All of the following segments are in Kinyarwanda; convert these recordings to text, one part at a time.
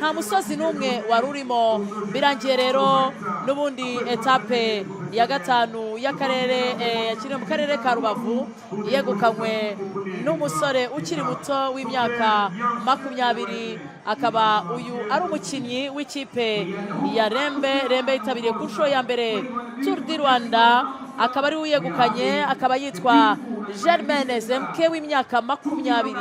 nta musozi n'umwe wari urimo. Birangiye rero n'ubundi etape ya gatanu y'akarere yakiriye mu karere ka Rubavu yegukanywe n'umusore ukiri muto w'imyaka 20, akaba uyu ari umukinnyi w'ikipe ya Rembe yitabiriye ku nshuro ya mbere Tour du Rwanda, akaba ari uyegukanye, akaba yitwa Germaine Zemke w'imyaka 20.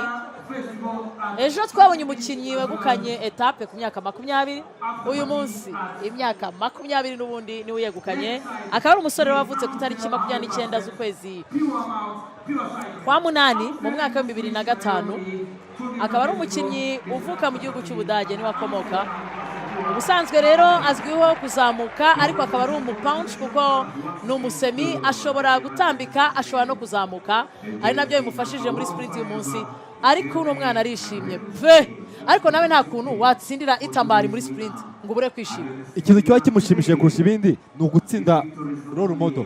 Ejo twabonye umukinnyi wegukanye etape ku myaka 20, uyu munsi imyaka 20 n'ubundi ni uyegukanye, akaba ari umusore wavutse ku tariki 29 z'ukwezi kwa munani mu mwaka wa 2005, akaba ari umukinnyi uvuka mu gihugu cy'Ubudage niwe akomoka. Ubusanzwe rero azwiho kuzamuka, ariko akaba ari umupunch kuko ni umusemi, ashobora gutambika, ashobora no kuzamuka, ari nabyo bimufashije muri sprint uyu munsi. Ariko uno mwana arishimye pe, ariko nawe nta kuntu watsindira itambari muri sprint ngo ubure kwishima. Ikintu kiba kimushimishije kurusha ibindi ni ugutsinda role model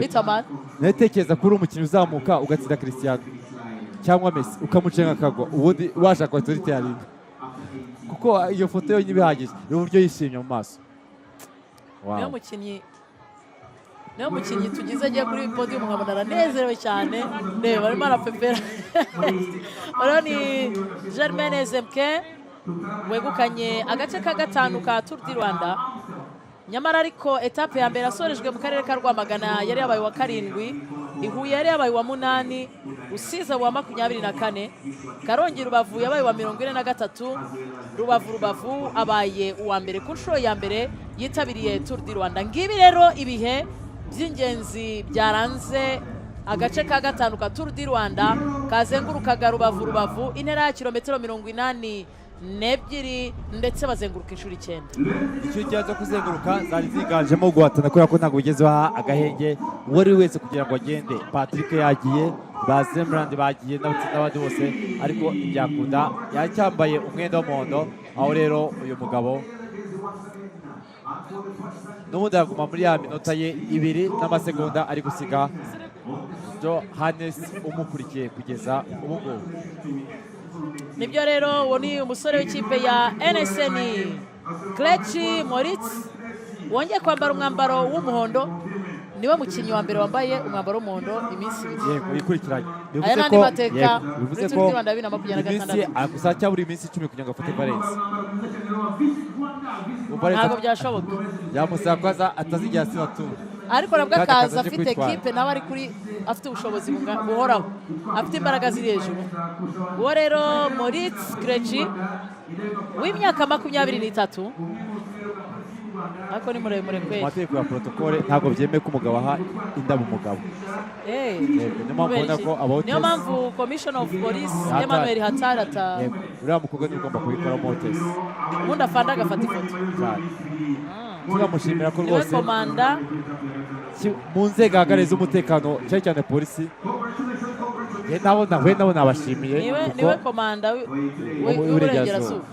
itambari. Natekereza kuri umukinnyi uzamuka ugatsinda Cristiano cyangwa Messi ukamucenga akagwa, ubundi washaka autorité ya Ligue, kuko iyo foto yo nyibihagije uburyo yishimye mu maso. Niyo mukinnyi tugize agiye kuri podium nkabona aranezerewe cyane, reba arimo arapepera. Uriya ni Germaine Zemke wegukanye agace ka gatanu ka Tour du Rwanda. Nyamara ariko etape ya mbere asorejwe mu karere ka Rwamagana yari yabaye wa 7, i Huye yari yabaye wa 8, Rusizi wa 24, Karongi Rubavu yabaye wa 43, Rubavu abaye uwa mbere ku nshuro ya mbere yitabiriye Tour du Rwanda. Ngibi rero ibihe by'ingenzi byaranze agace ka gatanu ka Tour du Rwanda kazengurukaga Rubavu intera ya kilometero 82 ndetse bazenguruka inshuro 9. Icyo cyaje kuzenguruka zari ziganjemo guhatana kubera ko ntabwo bigezeho agahenge uwari wese kugira ngo agende. Patrick yagiye, Bazemrand bagiye n'abandi bose, ariko ibyakunda yacyambaye umwenda w'umuhondo. Aho rero uyu mugabo n'ubundi aguma muri ya minota ye 2 n'amasegonda ari gusiga Johannes umukurikiye kugeza ubu ngubu. Nibyo rero uwo ni umusore w'ikipe ya NSN Klechi Moritz wongeye kwambara umwambaro w'umuhondo, niwe mukinnyi wa mbere wambaye umwambaro w'umuhondo iminsi 2. Yego yikurikiranye. Aya nandi mateka bivuze ko iminsi akusacya buri minsi 10 kugira ngo afate Valence. Ntabwo byashoboka. Yamusaba kwaza atazijya sinatu. Ariko nabwo akaza afite ekipe nawe ari kuri afite ubushobozi buhoraho, afite imbaraga ziri hejuru. Uwo rero Moritz Klechi w'imyaka 23, ariko ni muremure kweli. Amategeko ya protokole ntabwo byemeye ko umugabo aha indabo umugabo. Niyo mpamvu Commission of Police Emmanuel Hatarata uriya mukobwa niwe ugomba kubikoramo test, ubundi afanda agafata ifoto. turamushimira ko rwose komanda mu nzego ahagarariza umutekano cyane cyane polisi. nabo nabashimiye niwe komanda w'uburengerazuba.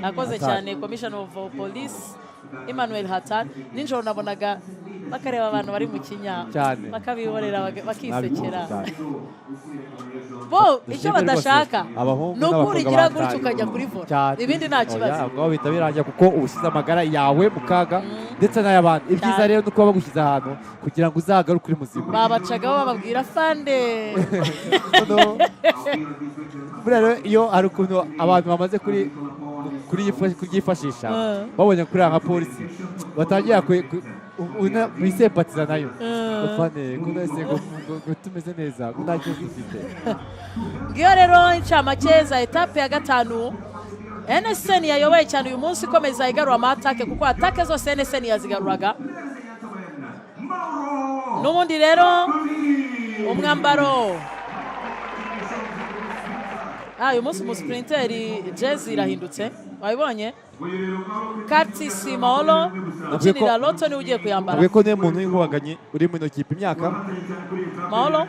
nakoze cyane Commission of Police Emmanuel Hatar. Ninjoro nabonaga bakareba abantu bari mu kinya bakabihorera bakisekera. Bo icyo badashaka ni ukurigira gutyo ukajya kuri vola, ibindi nta kibazo. Ngo bita birangira kuko ubusize amagara yawe mu kaga ndetse n'ay'abandi. Ibyiza rero ni uko bagushyize ahantu kugira ngo uzagaruke uri muzima. Babacagaho bababwira fande. Rero iyo hari ukuntu abantu bamaze kuryifashisha babonye kuri nka polisi batangira bisempatiza nayo ufane kunese ngo tumeze neza ntacyo bifite. Ngiyo rero incamake za etape ya gatanu NSN yayoboye cyane uyu munsi, ikomeza igarura amatake kuko atake zose NSN yazigaruraga. N'ubundi rero umwambaro uyu munsi umusprinteri jezi irahindutse, wabibonye? Kati Simolo ukinira Loto niwe ugiye kuyambara. Ubwo ko niyo muntu w'inkubaganyi uri mu kipe imyaka Maolo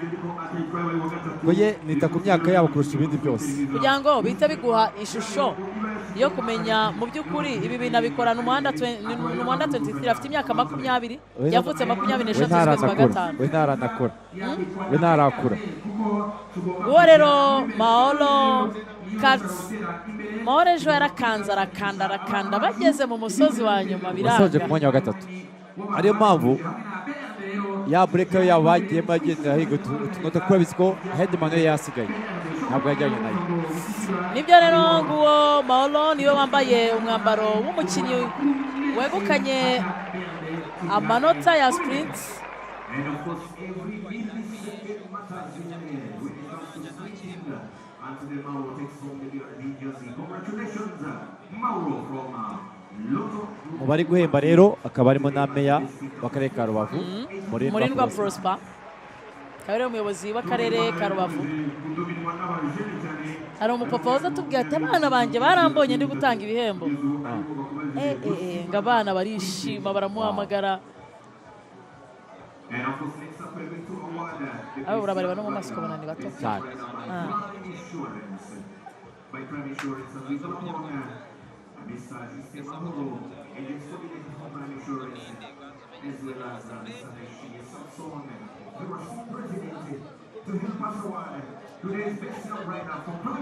Oye nita ku myaka yabo kurusha ibindi byose. kugira ngo bihite biguha ishusho yo kumenya mu by'ukuri ibi bintu abikorana umuhanda 23 afite imyaka 20 yavutse 23 z'ukwezi kwa gatanu. We ntaranakura. We ntarakura. Uwo rero Maolo Katz Maolo ejo yarakanze arakanda bageze mu musozi wa nyuma Wasoje ku biranga. mwanya wa gatatu. Ariyo mpamvu ya breaker yabo bagiyemo agendera higa utunota kuba bisiko Headman we yasigaye ntabwo yajyanye nayo. Nibyo rero nguwo Maolo niwe wambaye umwambaro w'umukinnyi wegukanye amanota ya sprint. Mu bari guhemba rero akaba arimo na meya w'akarere ka Rubavu Murindwa Prosper akaba ari umuyobozi w'akarere ka Rubavu. Hari umupapa waza atubwira ati abana banjye barambonye ndi gutanga ibihembo. Ngo abana barishima baramuhamagara. Abo urabareba no mu maso ukabona ni bato cyane.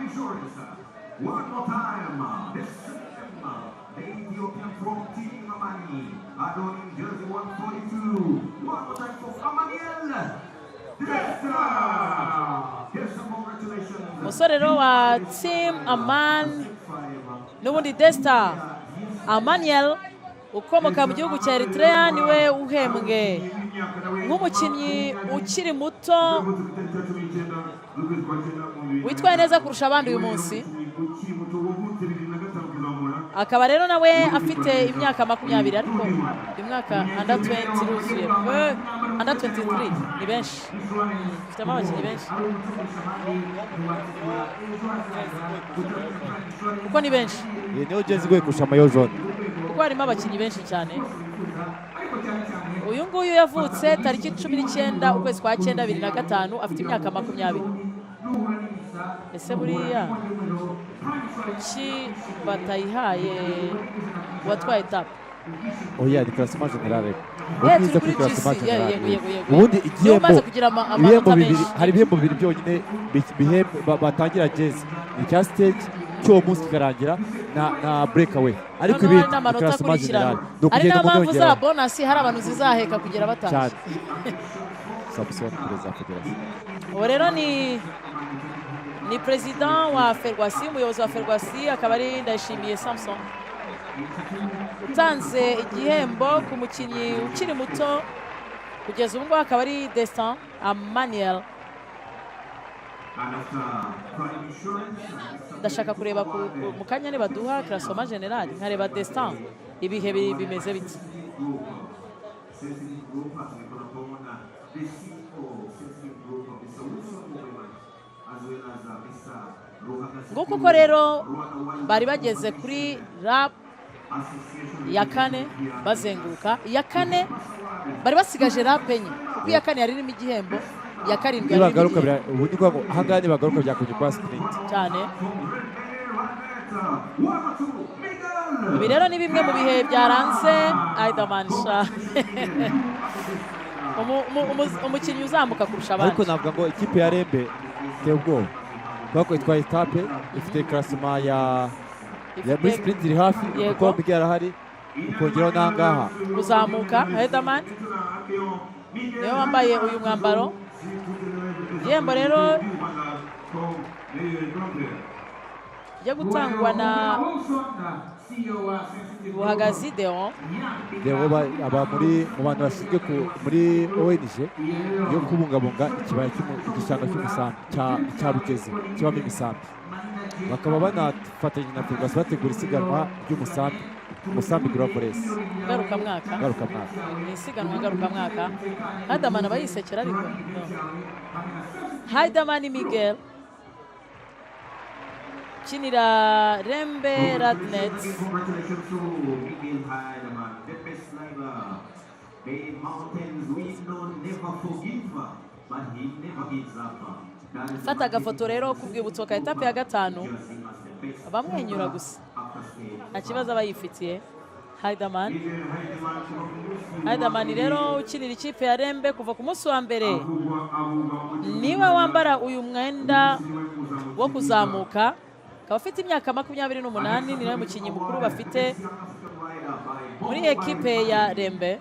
One more time, this September, the Ethiopian from Team Amani, Adonim Jersey 142. One more time for Amaniel. Destra! Here's some congratulations. Umusore rero wa Team Aman n'ubundi Destar Amaniel ukomoka mu gihugu cya Eritrea niwe uhembwe nk'umukinnyi ukiri muto witwaye neza kurusha abandi uyu munsi. Akaba rero nawe afite imyaka 20 ariko imyaka under 20 ruzuye under 23 ni benshi ufitemo abakinnyi benshi kuko ni benshi niyo jezi gwe kurusha mayo jaune kuko harimo abakinnyi benshi cyane. Uyu nguyu yavutse tariki 19 ukwezi kwa 9 2005 afite imyaka 20. Ese buriya kuki batayihaye uwatwaye etape? Oya ni classement general. Turi kuri classement general. Ubundi igihembo bibiri hari ibihembo bibiri byonyine batangira jezi ni cya stage cyo munsi kikarangira na breakaway ariko ibindi classement general. Ari n'ampamvu za bonus hari abantu zizaheka kugira batashye. Samson perezida wa federation. Uwo rero ni president wa Ferwasi, umuyobozi wa Ferwasi akaba ari Ndayishimiye Samson utanze igihembo ku mukinnyi ukiri muto kugeza ubu ngubu akaba ari Destin Amaniel. Ndashaka kureba mu kanya nibaduha classement general nkareba Destin ibihe bimeze bite. Nguko uko rero bari bageze kuri rap ya kane bazenguruka. Iya kane bari basigaje rap enye kuko iya kane yari irimo igihembo, iya karindwi yari irimo igihembo. Ubu ni kwa hangane bagaruka byakunye kwa sprint cyane. Ibi rero ni bimwe mu bihe byaranze Aidaman Shah umukinnyi uzamuka kurusha abandi. Ariko navuga ngo ikipe ya Rembe iteye ubwoba bako itwaye etape ifite classement ya muri sprint iri hafi kuko Miguel arahari ukongeraho nangaha uzamuka Aidaman niwe wambaye uyu mwambaro. Igihembo rero yo gutangwa na Buhagazi Deon aba muri mu bantu bashinzwe muri ONG yo kubungabunga ikibaya cy'igishanga cy'umusambi cya Rugezi kibamo imisambi. Bakaba banafatanya na Ferwafa bategura isiganwa ry'umusambi umusambi Global Race ngarukamwaka. Ni isiganwa ngarukamwaka. Aidaman aba yisekera ariko Aidaman Miguel ukinira Rembe Radnet. fata agafoto rero k'urwibutso ka etape ya gatanu bamwenyura gusa nta kibazo aba yifitiye. Heidemann rero ukinira ikipe ya Rembe kuva ku munsi wa mbere niwe wambara uyu mwenda wo kuzamuka, akaba afite imyaka 28, ni nawe mukinnyi mukuru bafite muri ekipe ya Rembe.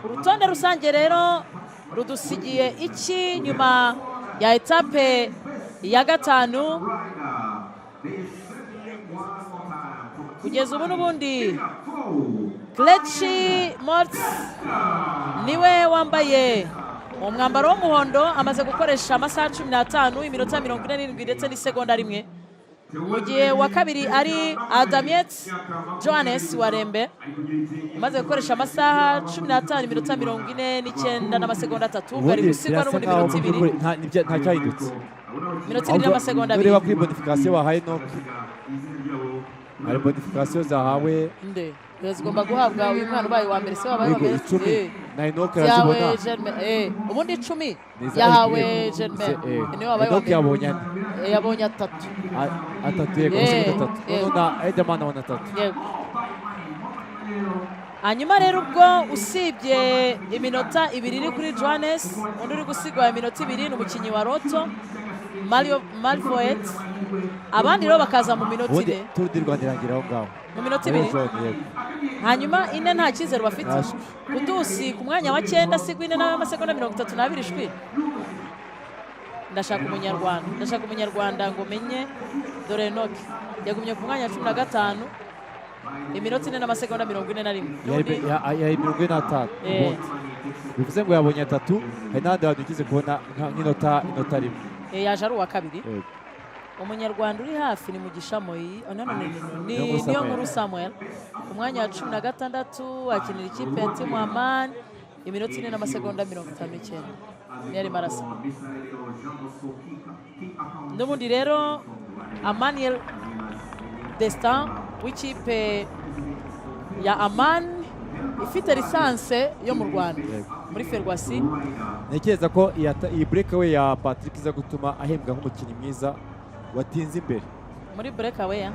Urutonde rusange rero rudusigiye iki nyuma ya etape ya gatanu. Kugeza ubu n'ubundi Kelechi Mortz niwe wambaye umwambaro w'umuhondo, amaze gukoresha amasaha 15 iminota 47 ndetse n'isegonda rimwe, mu gihe wa kabiri ari Adamiet Johannes wa Rembe umaze gukoresha amasaha 15 iminota 49 n'amasegonda 3, bari gusigwa n'ubundi minota 2 nta cyahindutse, minota 2 n'amasegonda 2. ureba kuri bonification wahaye Enoch, hari bonification zahawe nde zigomba guhabwa uyu mwana ubaye wa mbere se wabaye wa mbere 10 na Enoch yawe yazibona Germain, ubundi 10 yahawe Germain, niwe wabaye wa Enoch yabonye yabonye 3 atatu yego, atatu na Heidemann abona 3. yego. Hanyuma rero ubwo usibye iminota 2 iri kuri Johannes, undi uri gusigwa iminota 2 ni umukinnyi wa Roto Malfoet, abandi rero bakaza mu minota 4 Tour du Rwanda irangira aho ngaho mu minota 2. Hanyuma ine nta cyizere bafite. Kudusi ku mwanya wa 9 sigwa ine n'amasegonda 32 shwi. Ndashaka umunyarwanda ngo menye dore Enoch yagumye ku mwanya wa 15 iminota 4 n'amasegonda 41. Yari 45. Bivuze ngo yabonye 3, hari n'abandi bantu ugize kubona nk'inota rimwe. Yaje ari uwa kabiri. Umunyarwanda uri hafi ni Mugisha Moyi, niyo nkuru Samuel ku mwanya wa 16 akinira ikipe ya Team Aman iminota 4 n'amasegonda 59 yari marasa. N'ubundi rero Emmanuel Destin w'ikipe ya Aman ifite lisanse yo mu Rwanda muri Ferwasi. Ntekereza ko iyi breakaway ya Patrick iza gutuma ahembwa nk'umukinnyi mwiza watinze imbere muri breakaway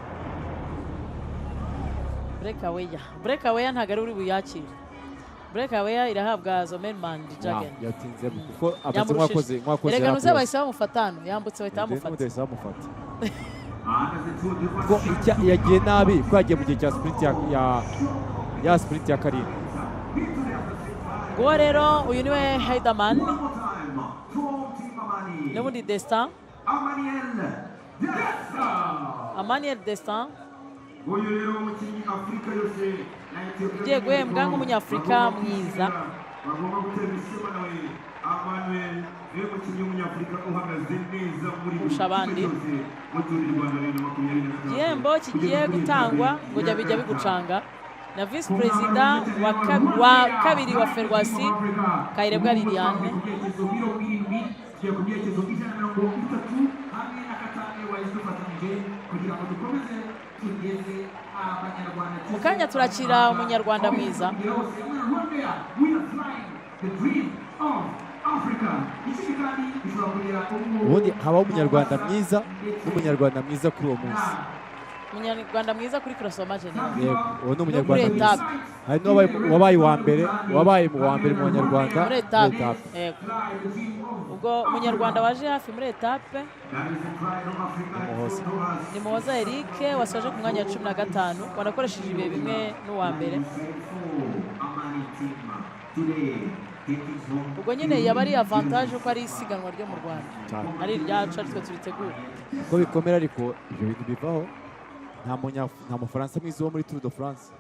ntabwo ari uri buyakire. Breakaway irahabwa Zomerman Jagen yatinze kuko abazi mwakoze rega nuze bahise bamufatana, yambutse bahita bamufata ko yagiye nabi ko yagiye mu gihe cya sprint ya sprint ya karindwi. Uwo rero uyu niwe Heidemann, n'ubundi Destin Emmanuel Destin ugiye guhembwa nk'umunyafurika mwiza. kurusha abandi. Igihembo kigiye gutangwa ngo jya bijya bigucanga na Vice President wa kabiri wa Ferwasi Kayirebwa Liliane. Mukanya turakira umunyarwanda mwiza. Ubundi habaho umunyarwanda mwiza n'umunyarwanda mwiza kuri uwo munsi. Umunyarwanda mwiza kuri Krasoma General. Yego, uwo ni umunyarwanda mwiza. Hari n'uwabaye uwa mbere mu banyarwanda muri etape. Yego. Ubwo umunyarwanda waje hafi muri etape ni Muhoza Eric wasoje ku mwanya wa 15 wanakoresheje ibihe bimwe n'uwa mbere. Ubwo nyine yaba ari avantage ko ari isiganwa ryo mu Rwanda ari iryacu aritwe turitegura ko bikomera, ariko ibyo bintu bivaho. Nta mufaransa mwiza wo muri Tour de France.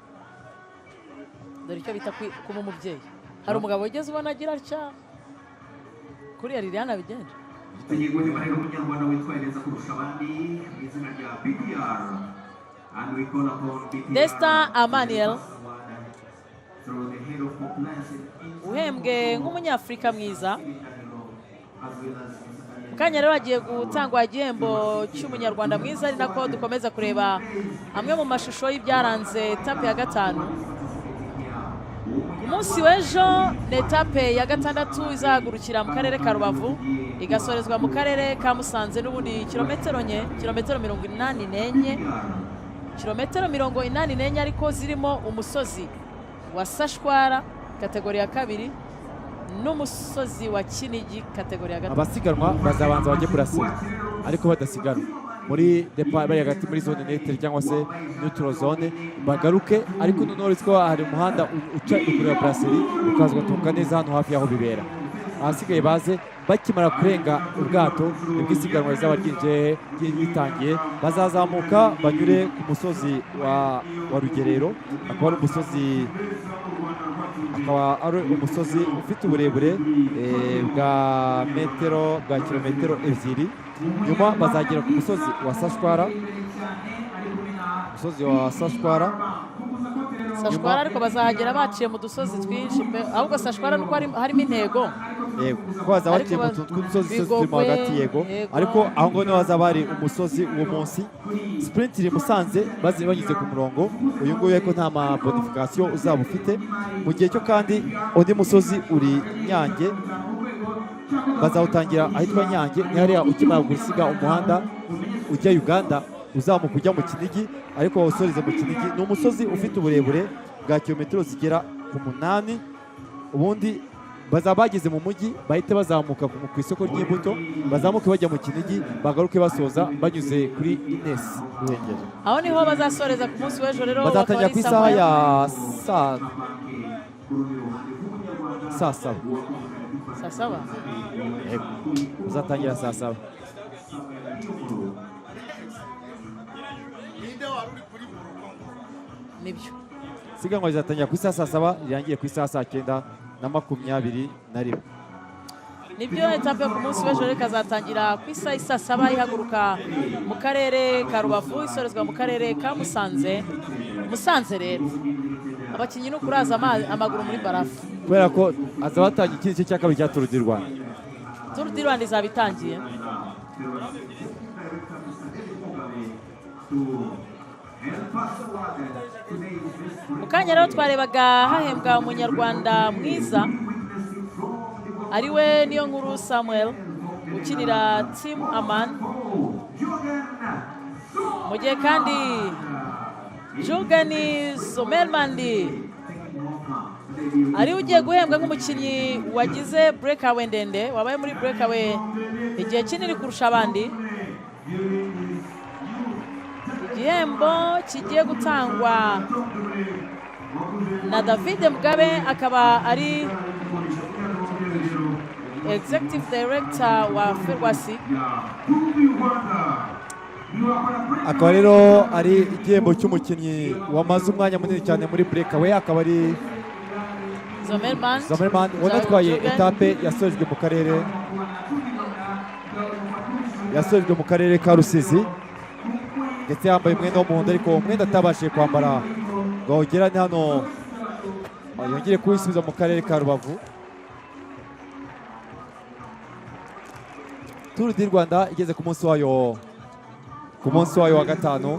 Dore icyo bita kuba umubyeyi. Hari umugabo wigeze ubona agira atya kuriya Liliane abigenje. Destin Emmanuel uhembwe nk'umunyafurika mwiza. Mukanya rero agiye gutangwa igihembo cy'umunyarwanda mwiza, ari nako dukomeza kureba amwe mu mashusho y'ibyaranze etape ya gatanu. umunsi w'ejo ni etape ya gatandatu izahagurukira mu karere ka Rubavu igasorezwa mu karere ka Musanze n'ubundi kilometero 84 kilometero 84 ariko zirimo umusozi wa Sashwara kategori ya kabiri n'umusozi wa Kinigi kategori ya gatatu. Abasiganwa bazabanza bajye Buraseri ariko badasiganwa muri depart bari hagati muri zone netre cyangwa se neutral zone bagaruke, ariko noneho ko hari umuhanda uca kuri Buraseri ukazwa tunga neza hano hafi yaho bibera. Ahasigaye baze bakimara kurenga ubwato ubwisiganwa rizaba ritangiye, bazazamuka banyure ku musozi wa Rugerero, akaba ari umusozi ufite uburebure bwa kilometero 2, nyuma bazagera ku musozi wa Sashwara, ariko bazahagera baciye mu dusozi twinshi ahubwo Sashwara nuko harimo intego. Yego, ko bazaba baciye mu dusozi turimo hagati, yego, ariko aho ngo niho hazaba hari umusozi uwo munsi. Sprint iri Musanze banyuze ku murongo uyu nguyu, ariko nta mabonification uzaba ufite mu gihe cyo, kandi undi musozi uri Nyange bazawutangira ahitwa Nyange, ni hariya ukimara gusiga umuhanda ujya Uganda uzamuka ujya mu Kinigi, ariko wawusoreze mu Kinigi. Ni umusozi ufite uburebure bwa kilometero zigera ku 8, ubundi bazaba bageze mu mujyi bahite bazamuka ku isoko ry'imbuto, bazamuke bajya mu Kinigi, bagaruke basoza banyuze kuri Ines Ruhengeri. Aho niho bazasoreza ku munsi w'ejo. Rero bazatangira ku isaha ya saa saba. Yego, bazatangira saa 7. Nibyo siganwa rizatangira ku isaha saa 7 rirangiye ku isaha saa 9:21. Nibyo etape yo ku munsi w'ejo ikazatangira ku isaha saa 7 ihaguruka mu karere ka Rubavu isorezwa mu karere ka Musanze. Rero abakinnyi no kuraza amaguru muri barafu kubera ko azaba atangiye ikindi cya kabiri cya Tour du Rwanda. Tour du Rwanda izaba itangiye. Mukanya rero twarebaga hahembwa umunyarwanda mwiza ariwe Niyonkuru Samuel ukinira Team Aman, mu gihe kandi Jugani Zomermandi ari ugiye guhembwa nk'umukinnyi wagize breakaway ndende, wabaye muri breakaway igihe kinini kurusha abandi. Igihembo kigiye gutangwa na David Mugabe, akaba ari Executive Director wa Ferwasi. Akaba rero ari igihembo cy'umukinnyi wamaze umwanya munini cyane muri breakaway, akaba ari Zomerman wanatwaye etape yasorejwe mu karere ka Rusizi, ndetse yambaye umwenda w'umuhondo, ariko umwenda atabashije kwambara ngo awugerane hano yongere kuwisubiza mu karere ka Rubavu. Tour du Rwanda igeze ku munsi wayo wa 5.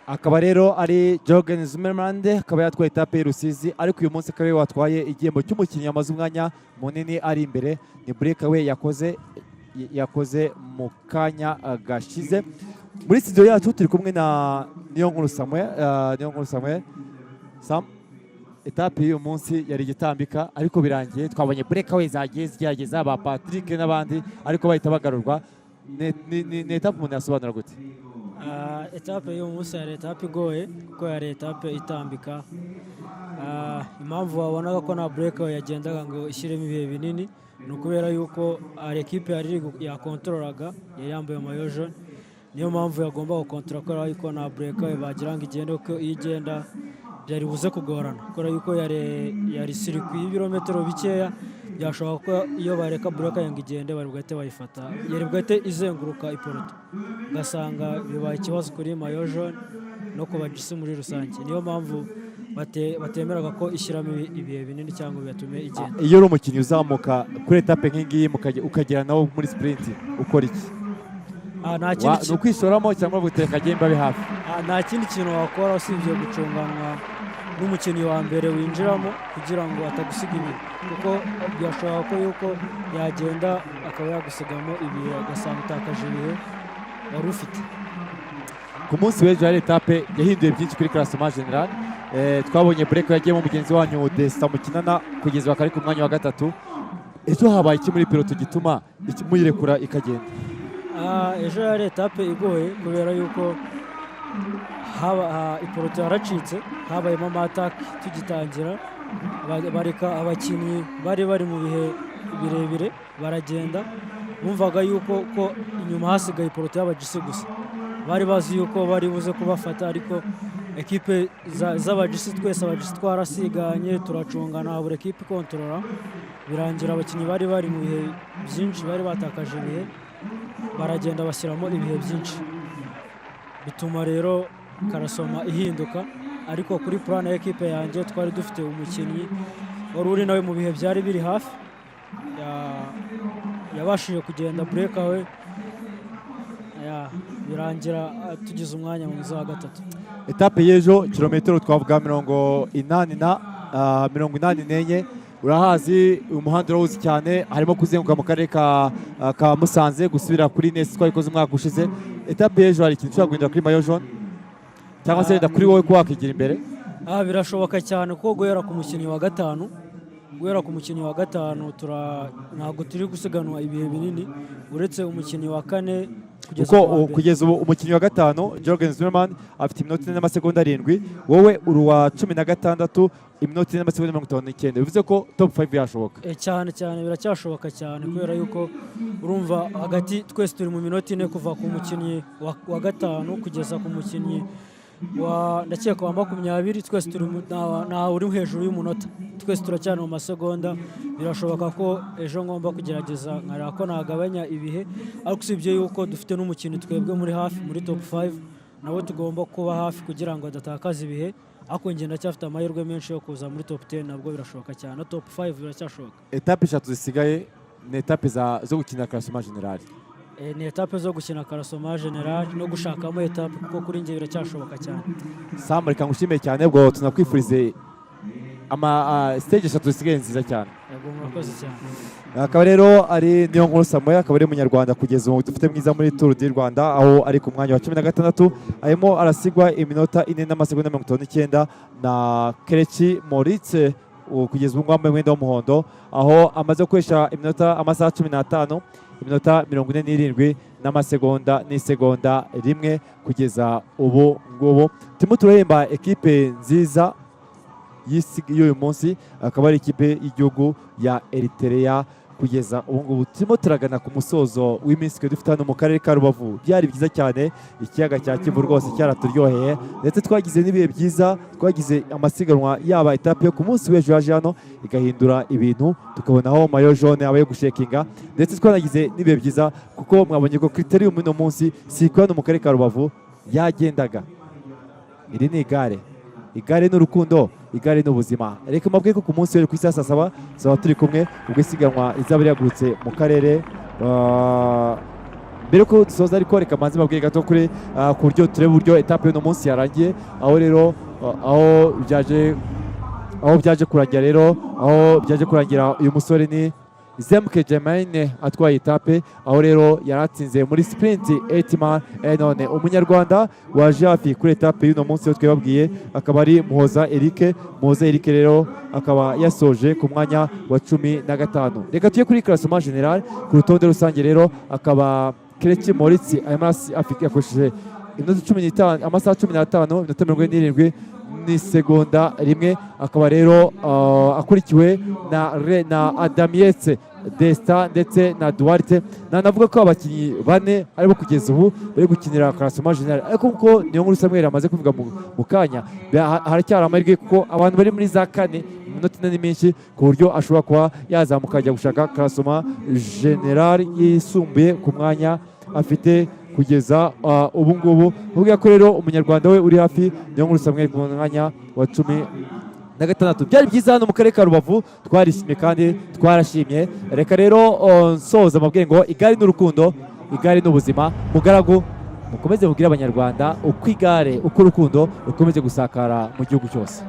Akaba rero ari Jürgen Zimmermann, akaba yatwaye etape y'Rusizi, ariko uyu munsi akaba watwaye igihembo cy'umukinnyi amaze umwanya munini ari imbere. Ni breakaway yakoze mu kanya gashize. Muri studio yacu turi kumwe na Niyonkuru Samuel. Etape y'uyu munsi yari igitambika, ariko birangiye twabonye breakaway zagiye zigerageza ba Patrick n'abandi, ariko bahita bagarurwa. Ni etape umuntu yasobanura gute? Etape y'uyu munsi yari etape igoye kuko yari etape itambika. Impamvu wabonaga ko na breakaway yagendaga ngo ishyiremo ibihe binini ni ukubera yuko ari ekipe yari yakontorolaga, yari yambaye mayo jaune, niyo mpamvu yagomba gukontorora kubera yuko na breakaway bagira ngo igende, kuko iyo igenda byari buze kugorana kubera yuko yari sirikwi y'ibirometero bikeya, byashoboka ko iyo bareka bureka yanga igende bari bwahite bayifata, yari bwahite izenguruka iporoto, ugasanga bibaye ikibazo kuri mayo jaune no ku bagisi muri rusange. Niyo mpamvu batemeraga ko ishyiramo ibihe binini cyangwa biyatume igenda. Iyo uri umukinnyi uzamuka kuri etape nk'ingiyi ukagera nawo muri sprint ukora iki? Ni ukwishoramo cyangwa guteka gemba bi hafi? Nta kindi kintu wakora usibye gucunganwa n'umukinnyi wa mbere winjiramo kugira ngo atagusiga ibihe, kuko byashoboka ko yuko yagenda akaba yagusigamo ibihe agasanga utakaje ibihe wari ufite. Ku munsi w'ejo hari etape yahinduye byinshi kuri classement general. Twabonye break yagiyemo mugenzi wanyu Desta Mukinana kugeza bakari ku mwanya wa gatatu. Ejo habaye iki muri pilote gituma muyirekura ikagenda? Ejo yari etape igoye kubera yuko iporoto yaracitse, habayemo amatake tugitangira, bareka abakinnyi bari mu bihe birebire baragenda, bumvaga yuko ko inyuma hasigaye iporoto y'abagisi gusa, bari bazi yuko bari buze kubafata, ariko ekipe z'abagisi twese abagisi twarasiganye turacungana, buri ekipe ikontorora, birangira abakinnyi bari mu bihe byinshi, bari batakaje ibihe, baragenda bashyiramo ibihe byinshi, bituma rero karasoma ihinduka. Ariko kuri plan ya ekipe yanjye twari dufite umukinnyi wari uri nawe mu bihe byari biri hafi, yabashije kugenda breakaway, birangira tugize umwanya mwiza wa gatatu. Etape y'ejo kilometero twavuga 84, urahazi umuhanda urawuzi cyane, harimo kuzenguka mu karere ka Musanze gusubira kuri Nesi twayikoze umwaka ushize. Etape y'ejo hari ikintu ushobora guhindura kuri mayo jaune cyangwa se wenda kuri wowe ko wakigira imbere? Birashoboka cyane kuko guhera ku mukinnyi wa gatanu ntabwo turi gusiganwa ibihe binini, uretse umukinnyi wa kane kugeza ubu umukinnyi wa gatanu Jorgen Zimmerman afite iminota 4 n'amasegonda 7, wowe uri wa 16 iminota 4 n'amasegonda 59, bivuze ko top 5 yashoboka cyane biracyashoboka cyane, kubera yuko urumva hagati twese turi mu minota 4 kuva ku mukinnyi wa gatanu kugeza ku mukinnyi ndakeka wa 20, twese turi ntawe uri hejuru y'umunota, twese turacyane mu masegonda. Birashoboka ko ejo ngomba kugerageza nkareba ko nagabanya ibihe, ariko usibye yuko dufite n'umukinnyi twebwe muri hafi muri top 5 nawe tugomba kuba hafi kugira ngo adatakaza ibihe, ariko njye ndacyafite amahirwe menshi yo kuza muri top 10, nabwo birashoboka cyane, na top 5 biracyashoboka. Etape 3 zisigaye ni etape zo gukina classement general. Ni etape zo gukina classement general no gushakamo etape, kuko kuri njye biracyashoboka cyane. Sam, reka ngushimire cyane, bwo tunakwifurize stage 3 zisigaye nziza cyane. Yego, murakoze cyane. Akaba rero ari Niyonkuru Samuel, akaba ari umunyarwanda kugeza ubu dufite mwiza muri Tour du Rwanda, aho ari ku mwanya wa 16, arimo arasigwa iminota 4 n'amasegonda 59 na Kelechi Moritz kugeza ubu wambaye umwenda w'umuhondo, aho amaze gukoresha amasaha 15 iminota 47 n'amasegonda n'isegonda 1 kugeza ubu ngubu. Turimo turahemba ekipe nziza y'uyu munsi, akaba ari ikipe y'igihugu ya Eritrea. Kugeza ubu ngubu turimo turagana ku musozo w'iminsi twe dufite hano mu karere ka Rubavu. Byari byiza cyane, ikiyaga cya Kivu rwose cyaraturyoheye, ndetse twagize n'ibihe byiza, twagize amasiganwa yaba etape yo ku munsi w'ejo yaje hano igahindura ibintu, tukabonaho mayo jaune abaye gushekinga, ndetse twanagize n'ibihe byiza kuko mwabonye ko criterium uno munsi si hano mu karere ka Rubavu yagendaga. Iri ni igare n'urukundo, igare n'ubuzima. Reka mabwe ko ku munsi w'ejo ku isaha 7 zaba turi kumwe, ubwo isiganwa izaba yagurutse mu karere. Mbere ko dusoza ariko reka manzi mabwe gato kuri ku buryo turebe uburyo etape y'uno munsi yarangiye, aho rero aho byaje kurangira uyu musore ni Zemke Germaine atwaye etape, aho rero yaratsinze muri sprint 8 none umunyarwanda waje hafi kuri etape y'uno munsi yo twebabwiye akaba ari Muhoza Eric rero akaba yasoje ku mwanya wa 15. Reka tuye kuri classement general ku rutonde rusange, rero akaba Kelechi Moritz yakoresheje iminota 15 amasaha 15 iminota 47 n'isegonda 1, akaba rero akurikiwe na Adamietse Destin ndetse na Duarte. Navuga ko abakinnyi bane arimo kugeza ubu bari gukinira Classement General, ariko nkuko Niyonkuru Samuel amaze kuvuga mu kanya, haracyari amahirwe kuko abantu bari muri za kane iminota ine ni myinshi ku buryo ashobora kuba yazamuka ajya gushaka Classement General yisumbuye ku mwanya afite kugeza ubu ngubu. Uvuga ko rero umunyarwanda we uri hafi Niyonkuru Samuel ku mwanya wa 16. Byari byiza hano mu karere ka Rubavu, twarishimye kandi twarashimye. Reka rero nsoza amabwire ngo igare n'urukundo, igare n'ubuzima. Mugaragu mukomeze mubwire abanyarwanda uko igare uko urukundo rukomeze gusakara mu gihugu cyose.